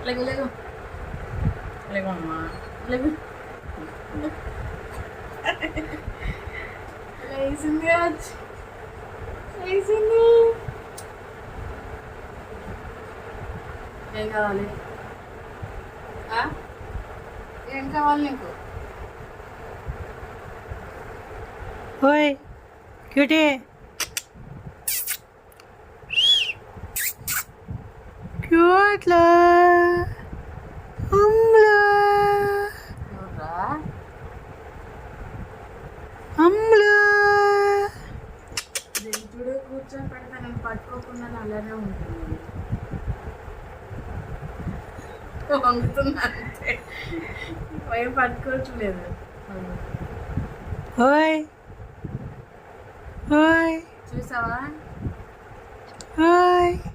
లేగు లేగు లేగు అమ్మా లేగు లేచింది లేచింది. ఏం కావాలి ఏం కావాలి నీకు? ఓయ్ క్యూటీ క్యూట్లా అమ్లా ఎవర్రా? అమ్లా చూడు కూర్చొని పెడతా, నేను పట్టుకోకుండా అలానే ఉంటుంది. వంగుతున్నా అంతే, ఏం పట్టుకోవట్లేదు. ఓయ్ ఓయ్ చూసావా? ఓయ్